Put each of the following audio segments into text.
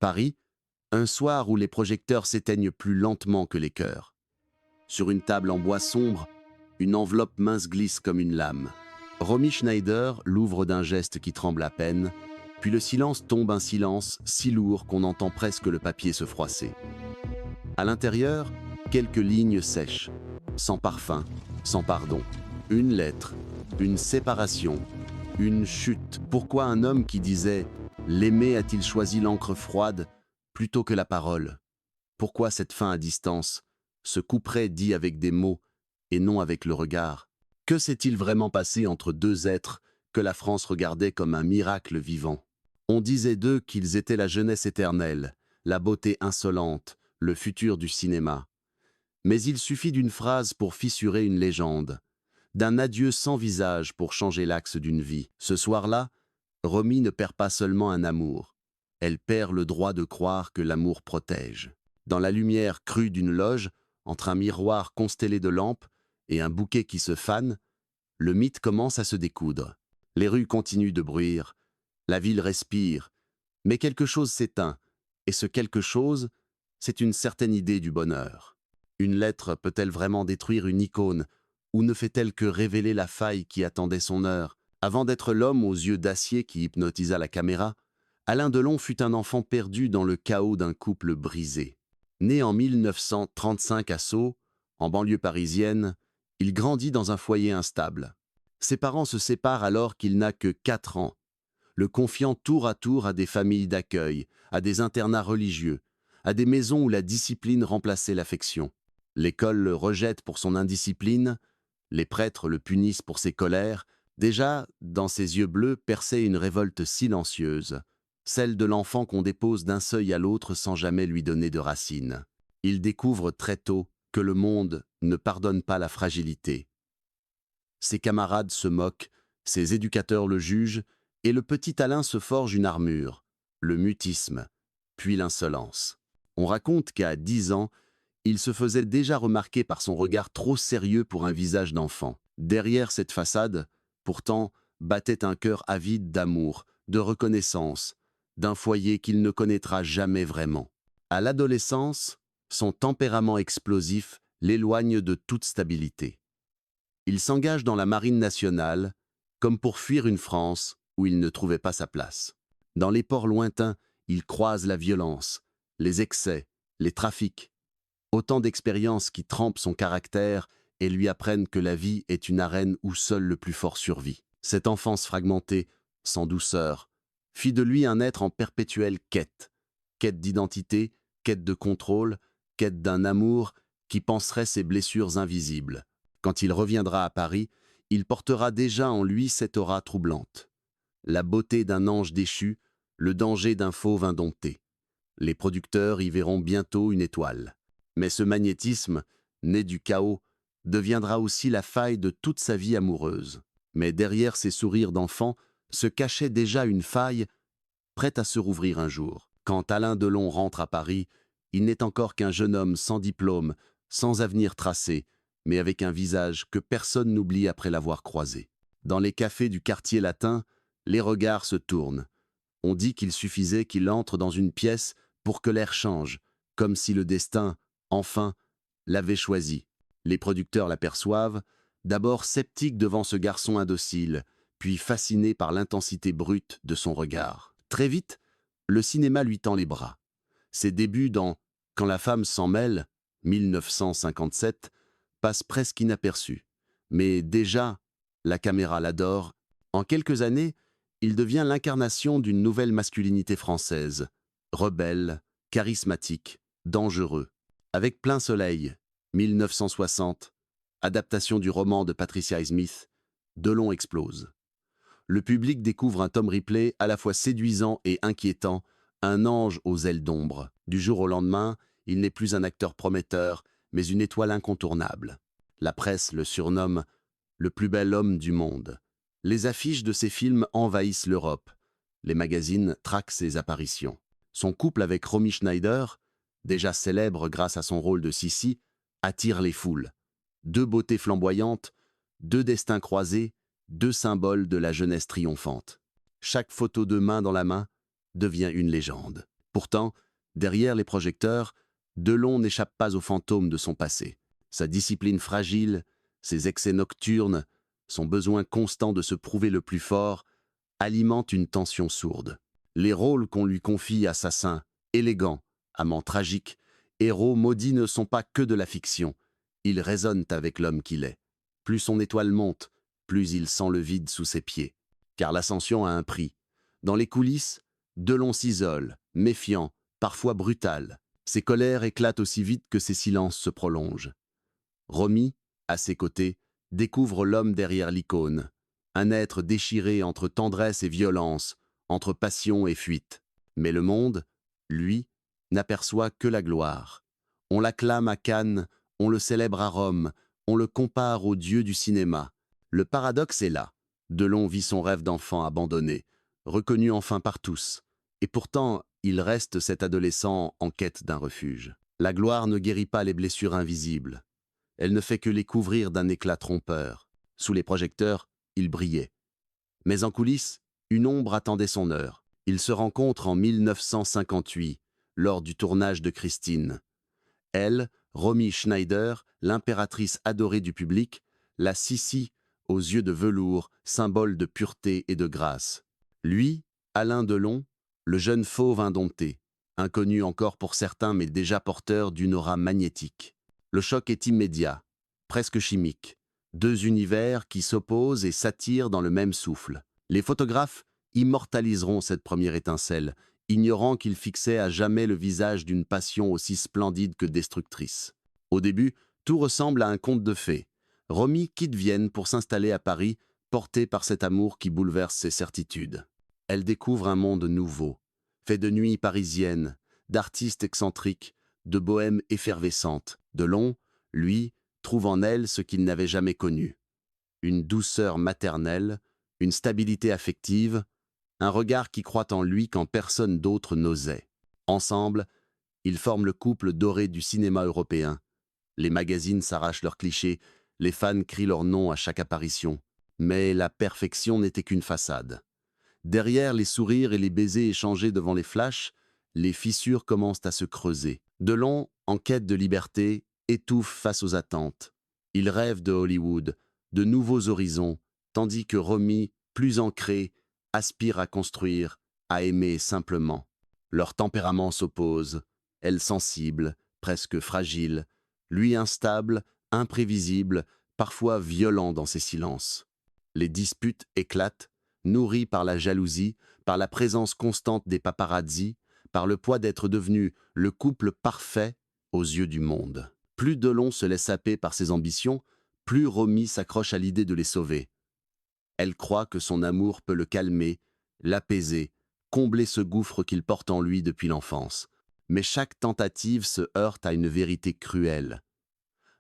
Paris, un soir où les projecteurs s'éteignent plus lentement que les cœurs. Sur une table en bois sombre, une enveloppe mince glisse comme une lame. Romy Schneider l'ouvre d'un geste qui tremble à peine, puis le silence tombe, un silence si lourd qu'on entend presque le papier se froisser. À l'intérieur, quelques lignes sèches, sans parfum, sans pardon. Une lettre, une séparation, une chute. Pourquoi un homme qui disait « l'aimer » a-t-il choisi l'encre froide plutôt que la parole? Pourquoi cette fin à distance, ce couperet dit avec des mots et non avec le regard? Que s'est-il vraiment passé entre deux êtres que la France regardait comme un miracle vivant? On disait d'eux qu'ils étaient la jeunesse éternelle, la beauté insolente, le futur du cinéma. Mais il suffit d'une phrase pour fissurer une légende, d'un adieu sans visage pour changer l'axe d'une vie. Ce soir-là, Romy ne perd pas seulement un amour, elle perd le droit de croire que l'amour protège. Dans la lumière crue d'une loge, entre un miroir constellé de lampes et un bouquet qui se fane, le mythe commence à se découdre. Les rues continuent de bruire, la ville respire, mais quelque chose s'éteint, et ce quelque chose, c'est une certaine idée du bonheur. Une lettre peut-elle vraiment détruire une icône, ou ne fait-elle que révéler la faille qui attendait son heure? Avant d'être l'homme aux yeux d'acier qui hypnotisa la caméra, Alain Delon fut un enfant perdu dans le chaos d'un couple brisé. Né en 1935 à Sceaux, en banlieue parisienne, il grandit dans un foyer instable. Ses parents se séparent alors qu'il n'a que 4 ans, le confiant tour à tour à des familles d'accueil, à des internats religieux, à des maisons où la discipline remplaçait l'affection. L'école le rejette pour son indiscipline, les prêtres le punissent pour ses colères. Déjà, dans ses yeux bleus perçait une révolte silencieuse, celle de l'enfant qu'on dépose d'un seuil à l'autre sans jamais lui donner de racines. Il découvre très tôt que le monde ne pardonne pas la fragilité. Ses camarades se moquent, ses éducateurs le jugent, et le petit Alain se forge une armure, le mutisme, puis l'insolence. On raconte qu'à 10 ans, il se faisait déjà remarquer par son regard trop sérieux pour un visage d'enfant. Derrière cette façade, pourtant, battait un cœur avide d'amour, de reconnaissance, d'un foyer qu'il ne connaîtra jamais vraiment. À l'adolescence, son tempérament explosif l'éloigne de toute stabilité. Il s'engage dans la marine nationale, comme pour fuir une France où il ne trouvait pas sa place. Dans les ports lointains, il croise la violence, les excès, les trafics. Autant d'expériences qui trempent son caractère et lui apprennent que la vie est une arène où seul le plus fort survit. Cette enfance fragmentée, sans douceur, fit de lui un être en perpétuelle quête. Quête d'identité, quête de contrôle, quête d'un amour qui panserait ses blessures invisibles. Quand il reviendra à Paris, il portera déjà en lui cette aura troublante. La beauté d'un ange déchu, le danger d'un fauve indompté. Les producteurs y verront bientôt une étoile. Mais ce magnétisme, né du chaos, deviendra aussi la faille de toute sa vie amoureuse. Mais derrière ces sourires d'enfant se cachait déjà une faille prête à se rouvrir un jour. Quand Alain Delon rentre à Paris, il n'est encore qu'un jeune homme sans diplôme, sans avenir tracé, mais avec un visage que personne n'oublie après l'avoir croisé. Dans les cafés du quartier latin, les regards se tournent. On dit qu'il suffisait qu'il entre dans une pièce pour que l'air change, comme si le destin, enfin, l'avait choisi. Les producteurs l'aperçoivent, d'abord sceptiques devant ce garçon indocile, puis fascinés par l'intensité brute de son regard. Très vite, le cinéma lui tend les bras. Ses débuts dans Quand la femme s'en mêle, 1957, passent presque inaperçus. Mais déjà, la caméra l'adore. En quelques années, il devient l'incarnation d'une nouvelle masculinité française, rebelle, charismatique, dangereux. Avec Plein Soleil, 1960, adaptation du roman de Patricia Smith, Delon explose. Le public découvre un Tom Ripley à la fois séduisant et inquiétant, un ange aux ailes d'ombre. Du jour au lendemain, il n'est plus un acteur prometteur, mais une étoile incontournable. La presse le surnomme « le plus bel homme du monde ». Les affiches de ses films envahissent l'Europe. Les magazines traquent ses apparitions. Son couple avec Romy Schneider, déjà célèbre grâce à son rôle de Sissi, attire les foules. 2 beautés flamboyantes, 2 destins croisés, 2 symboles de la jeunesse triomphante. Chaque photo de main dans la main devient une légende. Pourtant, derrière les projecteurs, Delon n'échappe pas aux fantômes de son passé. Sa discipline fragile, ses excès nocturnes, son besoin constant de se prouver le plus fort, alimentent une tension sourde. Les rôles qu'on lui confie, assassin, élégant, amant tragique, héros maudits ne sont pas que de la fiction. Ils résonnent avec l'homme qu'il est. Plus son étoile monte, plus il sent le vide sous ses pieds. Car l'ascension a un prix. Dans les coulisses, Delon s'isole, méfiant, parfois brutal. Ses colères éclatent aussi vite que ses silences se prolongent. Romy, à ses côtés, découvre l'homme derrière l'icône. Un être déchiré entre tendresse et violence, entre passion et fuite. Mais le monde, lui, n'aperçoit que la gloire. On l'acclame à Cannes, on le célèbre à Rome, on le compare au dieu du cinéma. Le paradoxe est là. Delon vit son rêve d'enfant abandonné, reconnu enfin par tous. Et pourtant, il reste cet adolescent en quête d'un refuge. La gloire ne guérit pas les blessures invisibles. Elle ne fait que les couvrir d'un éclat trompeur. Sous les projecteurs, il brillait. Mais en coulisses, une ombre attendait son heure. Ils se rencontrent en 1958, lors du tournage de Christine. Elle, Romy Schneider, l'impératrice adorée du public, la Sissi, aux yeux de velours, symbole de pureté et de grâce. Lui, Alain Delon, le jeune fauve indompté, inconnu encore pour certains mais déjà porteur d'une aura magnétique. Le choc est immédiat, presque chimique. Deux univers qui s'opposent et s'attirent dans le même souffle. Les photographes immortaliseront cette première étincelle, ignorant qu'ils fixaient à jamais le visage d'une passion aussi splendide que destructrice. Au début, tout ressemble à un conte de fées. Romy quitte Vienne pour s'installer à Paris, portée par cet amour qui bouleverse ses certitudes. Elle découvre un monde nouveau, fait de nuits parisiennes, d'artistes excentriques, de bohèmes effervescentes. Delon, lui, trouve en elle ce qu'il n'avait jamais connu. Une douceur maternelle, une stabilité affective, un regard qui croit en lui quand personne d'autre n'osait. Ensemble, ils forment le couple doré du cinéma européen. Les magazines s'arrachent leurs clichés, les fans crient leur nom à chaque apparition. Mais la perfection n'était qu'une façade. Derrière les sourires et les baisers échangés devant les flashs, les fissures commencent à se creuser. Delon, en quête de liberté, étouffe face aux attentes. Il rêve de Hollywood, de nouveaux horizons, tandis que Romy, plus ancrée, aspire à construire, à aimer simplement. Leurs tempéraments s'opposent, elle sensible, presque fragile, lui instable, imprévisible, parfois violent dans ses silences. Les disputes éclatent, nourries par la jalousie, par la présence constante des paparazzis, par le poids d'être devenu le couple parfait aux yeux du monde. Plus Delon se laisse happer par ses ambitions, plus Romy s'accroche à l'idée de les sauver. Elle croit que son amour peut le calmer, l'apaiser, combler ce gouffre qu'il porte en lui depuis l'enfance. Mais chaque tentative se heurte à une vérité cruelle.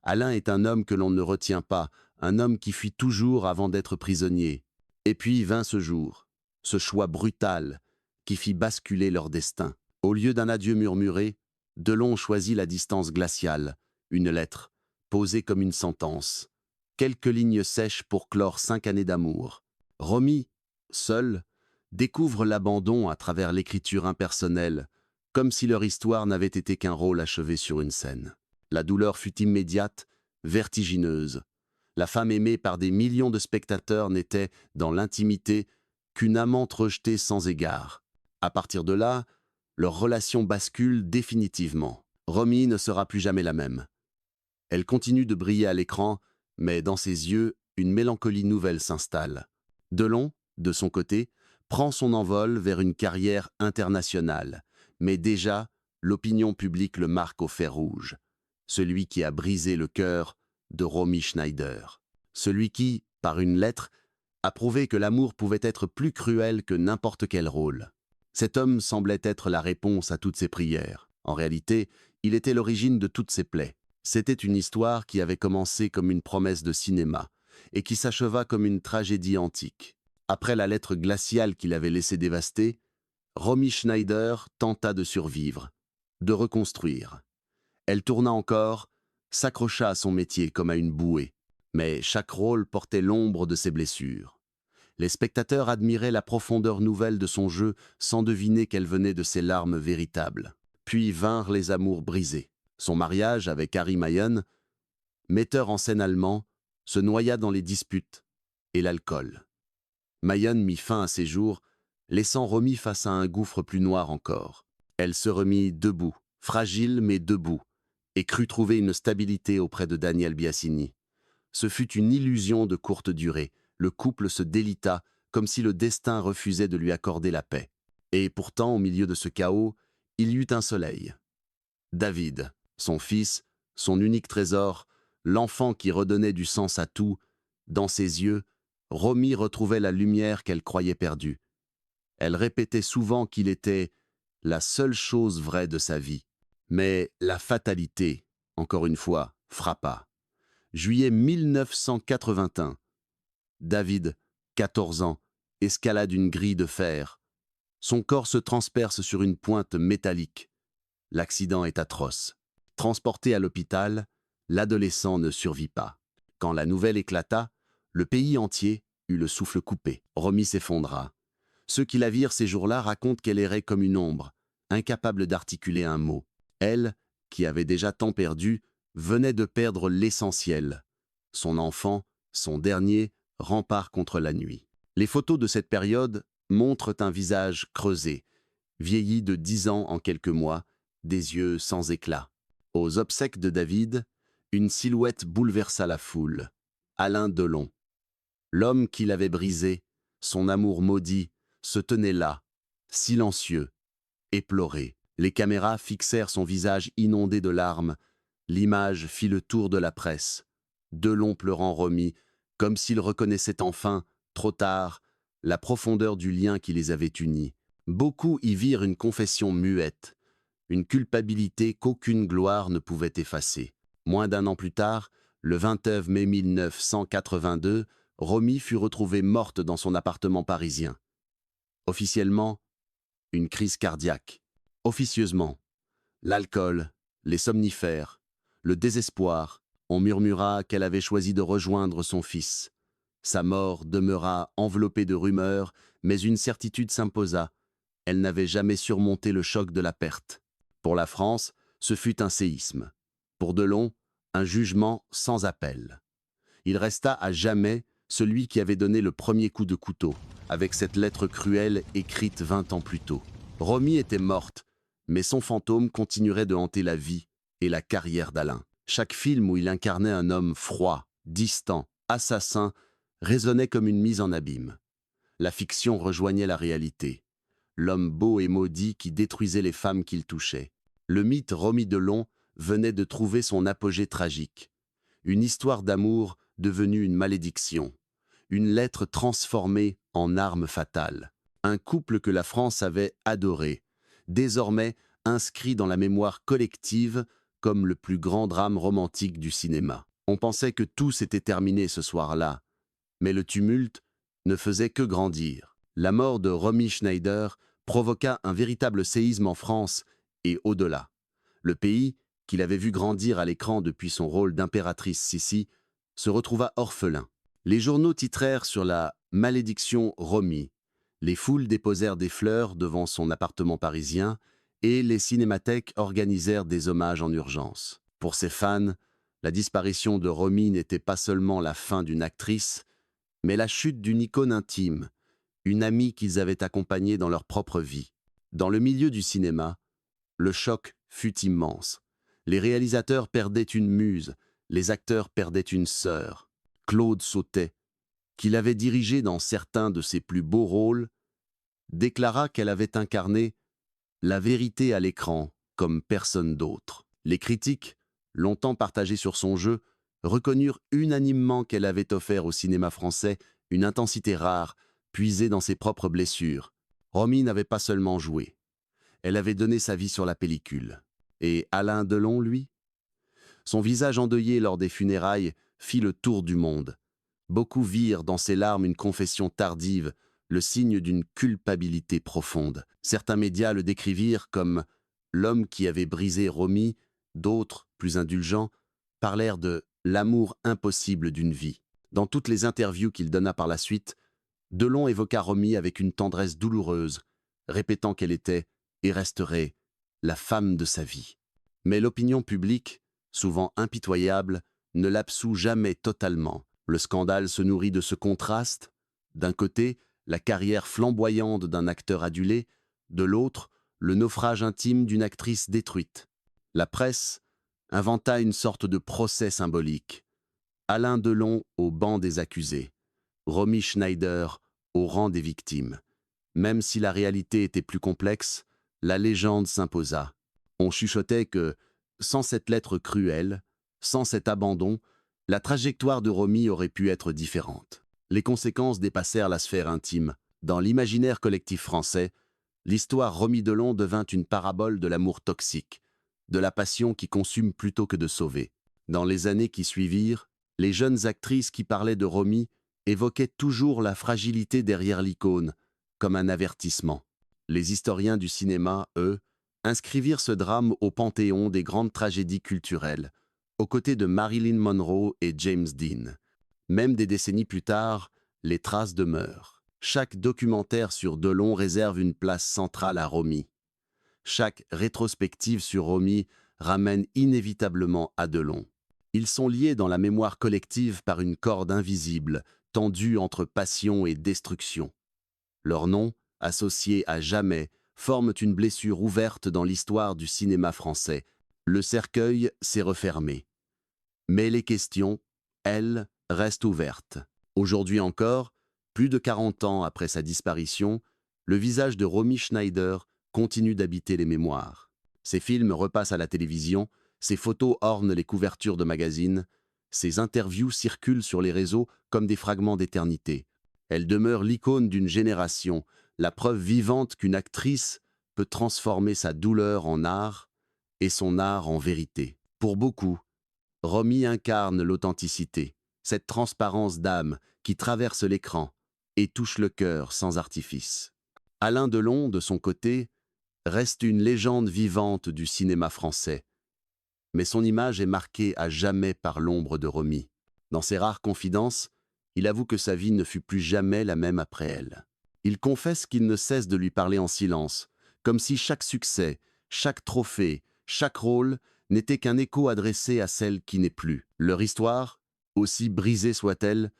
Alain est un homme que l'on ne retient pas, un homme qui fuit toujours avant d'être prisonnier. Et puis vint ce jour, ce choix brutal qui fit basculer leur destin. Au lieu d'un adieu murmuré, Delon choisit la distance glaciale, une lettre, posée comme une sentence. Quelques lignes sèches pour clore 5 années d'amour. Romy, seule, découvre l'abandon à travers l'écriture impersonnelle, comme si leur histoire n'avait été qu'un rôle achevé sur une scène. La douleur fut immédiate, vertigineuse. La femme aimée par des millions de spectateurs n'était, dans l'intimité, qu'une amante rejetée sans égard. À partir de là, leur relation bascule définitivement. Romy ne sera plus jamais la même. Elle continue de briller à l'écran, mais dans ses yeux, une mélancolie nouvelle s'installe. Delon, de son côté, prend son envol vers une carrière internationale, mais déjà, l'opinion publique le marque au fer rouge. Celui qui a brisé le cœur de Romy Schneider. Celui qui, par une lettre, a prouvé que l'amour pouvait être plus cruel que n'importe quel rôle. Cet homme semblait être la réponse à toutes ses prières. En réalité, il était l'origine de toutes ses plaies. C'était une histoire qui avait commencé comme une promesse de cinéma et qui s'acheva comme une tragédie antique. Après la lettre glaciale qu'il avait laissée dévaster, Romy Schneider tenta de survivre, de reconstruire. Elle tourna encore, s'accrocha à son métier comme à une bouée, mais chaque rôle portait l'ombre de ses blessures. Les spectateurs admiraient la profondeur nouvelle de son jeu sans deviner qu'elle venait de ses larmes véritables. Puis vinrent les amours brisés. Son mariage avec Harry Mayenne, metteur en scène allemand, se noya dans les disputes et l'alcool. Mayenne mit fin à ses jours, laissant Romy face à un gouffre plus noir encore. Elle se remit debout, fragile mais debout, et crut trouver une stabilité auprès de Daniel Biasini. Ce fut une illusion de courte durée. Le couple se délita, comme si le destin refusait de lui accorder la paix. Et pourtant, au milieu de ce chaos, il y eut un soleil. David, son fils, son unique trésor, l'enfant qui redonnait du sens à tout, dans ses yeux, Romy retrouvait la lumière qu'elle croyait perdue. Elle répétait souvent qu'il était la seule chose vraie de sa vie. Mais la fatalité, encore une fois, frappa. Juillet 1981. David, 14 ans, escalade une grille de fer. Son corps se transperce sur une pointe métallique. L'accident est atroce. Transporté à l'hôpital, l'adolescent ne survit pas. Quand la nouvelle éclata, le pays entier eut le souffle coupé. Romy s'effondra. Ceux qui la virent ces jours-là racontent qu'elle errait comme une ombre, incapable d'articuler un mot. Elle, qui avait déjà tant perdu, venait de perdre l'essentiel. Son enfant, son dernier, rempart contre la nuit. Les photos de cette période montrent un visage creusé, vieilli de 10 ans en quelques mois, des yeux sans éclat. Aux obsèques de David, une silhouette bouleversa la foule. Alain Delon. L'homme qui l'avait brisé, son amour maudit, se tenait là, silencieux, éploré. Les caméras fixèrent son visage inondé de larmes. L'image fit le tour de la presse. Delon pleurant Romy, comme s'il reconnaissait enfin, trop tard, la profondeur du lien qui les avait unis. Beaucoup y virent une confession muette, une culpabilité qu'aucune gloire ne pouvait effacer. Moins d'un an plus tard, le 29 mai 1982, Romy fut retrouvée morte dans son appartement parisien. Officiellement, une crise cardiaque. Officieusement, l'alcool, les somnifères, le désespoir. On murmura qu'elle avait choisi de rejoindre son fils. Sa mort demeura enveloppée de rumeurs, mais une certitude s'imposa. Elle n'avait jamais surmonté le choc de la perte. Pour la France, ce fut un séisme. Pour Delon, un jugement sans appel. Il resta à jamais celui qui avait donné le premier coup de couteau, avec cette lettre cruelle écrite 20 ans plus tôt. Romy était morte, mais son fantôme continuerait de hanter la vie et la carrière d'Alain. Chaque film où il incarnait un homme froid, distant, assassin, résonnait comme une mise en abîme. La fiction rejoignait la réalité. L'homme beau et maudit qui détruisait les femmes qu'il touchait. Le mythe Romy Delon venait de trouver son apogée tragique. Une histoire d'amour devenue une malédiction. Une lettre transformée en arme fatale. Un couple que la France avait adoré, désormais inscrit dans la mémoire collective comme le plus grand drame romantique du cinéma. On pensait que tout s'était terminé ce soir-là, mais le tumulte ne faisait que grandir. La mort de Romy Schneider provoqua un véritable séisme en France et au-delà. Le pays, qu'il avait vu grandir à l'écran depuis son rôle d'impératrice Sissi, se retrouva orphelin. Les journaux titrèrent sur la malédiction Romy. Les foules déposèrent des fleurs devant son appartement parisien et les cinémathèques organisèrent des hommages en urgence. Pour ses fans, la disparition de Romy n'était pas seulement la fin d'une actrice, mais la chute d'une icône intime, une amie qu'ils avaient accompagnée dans leur propre vie. Dans le milieu du cinéma, le choc fut immense. Les réalisateurs perdaient une muse, les acteurs perdaient une sœur. Claude Sautet, qu'il avait dirigé dans certains de ses plus beaux rôles, déclara qu'elle avait incarné la vérité à l'écran comme personne d'autre. Les critiques, longtemps partagés sur son jeu, reconnurent unanimement qu'elle avait offert au cinéma français une intensité rare, puisée dans ses propres blessures. Romy n'avait pas seulement joué, elle avait donné sa vie sur la pellicule. Et Alain Delon, lui? Son visage endeuillé lors des funérailles fit le tour du monde. Beaucoup virent dans ses larmes une confession tardive, le signe d'une culpabilité profonde. Certains médias le décrivirent comme l'homme qui avait brisé Romy, d'autres, plus indulgents, parlèrent de l'amour impossible d'une vie. Dans toutes les interviews qu'il donna par la suite, Delon évoqua Romy avec une tendresse douloureuse, répétant qu'elle était et resterait la femme de sa vie. Mais l'opinion publique, souvent impitoyable, ne l'absout jamais totalement. Le scandale se nourrit de ce contraste. D'un côté, la carrière flamboyante d'un acteur adulé, de l'autre, le naufrage intime d'une actrice détruite. La presse inventa une sorte de procès symbolique. Alain Delon au banc des accusés, Romy Schneider au rang des victimes. Même si la réalité était plus complexe, la légende s'imposa. On chuchotait que, sans cette lettre cruelle, sans cet abandon, la trajectoire de Romy aurait pu être différente. Les conséquences dépassèrent la sphère intime. Dans l'imaginaire collectif français, l'histoire Romy Delon devint une parabole de l'amour toxique, de la passion qui consume plutôt que de sauver. Dans les années qui suivirent, les jeunes actrices qui parlaient de Romy évoquaient toujours la fragilité derrière l'icône, comme un avertissement. Les historiens du cinéma, eux, inscrivirent ce drame au panthéon des grandes tragédies culturelles, aux côtés de Marilyn Monroe et James Dean. Même des décennies plus tard, les traces demeurent. Chaque documentaire sur Delon réserve une place centrale à Romy. Chaque rétrospective sur Romy ramène inévitablement à Delon. Ils sont liés dans la mémoire collective par une corde invisible, tendue entre passion et destruction. Leurs noms, associés à jamais, forment une blessure ouverte dans l'histoire du cinéma français. Le cercueil s'est refermé. Mais les questions, elles, restent ouvertes. Aujourd'hui encore, plus de 40 ans après sa disparition, le visage de Romy Schneider continue d'habiter les mémoires. Ses films repassent à la télévision, ses photos ornent les couvertures de magazines, ses interviews circulent sur les réseaux comme des fragments d'éternité. Elle demeure l'icône d'une génération, la preuve vivante qu'une actrice peut transformer sa douleur en art et son art en vérité. Pour beaucoup, Romy incarne l'authenticité, cette transparence d'âme qui traverse l'écran et touche le cœur sans artifice. Alain Delon, de son côté, reste une légende vivante du cinéma français, mais son image est marquée à jamais par l'ombre de Romy. Dans ses rares confidences, il avoue que sa vie ne fut plus jamais la même après elle. Il confesse qu'il ne cesse de lui parler en silence, comme si chaque succès, chaque trophée, chaque rôle n'était qu'un écho adressé à celle qui n'est plus. Leur histoire, aussi brisée soit-elle,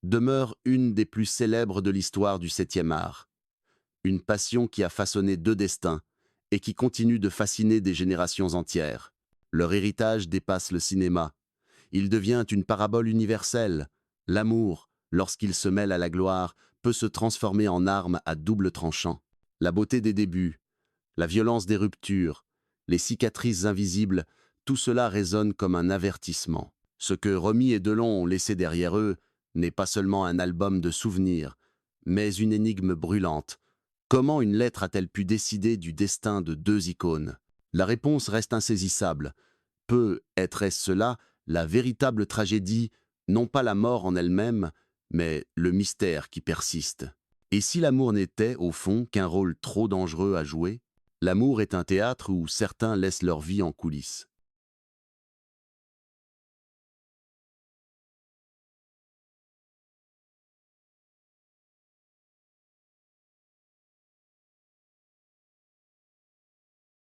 demeure une des plus célèbres de l'histoire du 7e art. Une passion qui a façonné deux destins et qui continue de fasciner des générations entières. Leur héritage dépasse le cinéma. Il devient une parabole universelle. L'amour, lorsqu'il se mêle à la gloire, peut se transformer en arme à double tranchant. La beauté des débuts, la violence des ruptures, les cicatrices invisibles, tout cela résonne comme un avertissement. Ce que Romy et Delon ont laissé derrière eux n'est pas seulement un album de souvenirs, mais une énigme brûlante. Comment une lettre a-t-elle pu décider du destin de deux icônes? La réponse reste insaisissable. Être-ce cela la véritable tragédie, non pas la mort en elle-même, mais le mystère qui persiste? Et si l'amour n'était, au fond, qu'un rôle trop dangereux à jouer? L'amour est un théâtre où certains laissent leur vie en coulisses.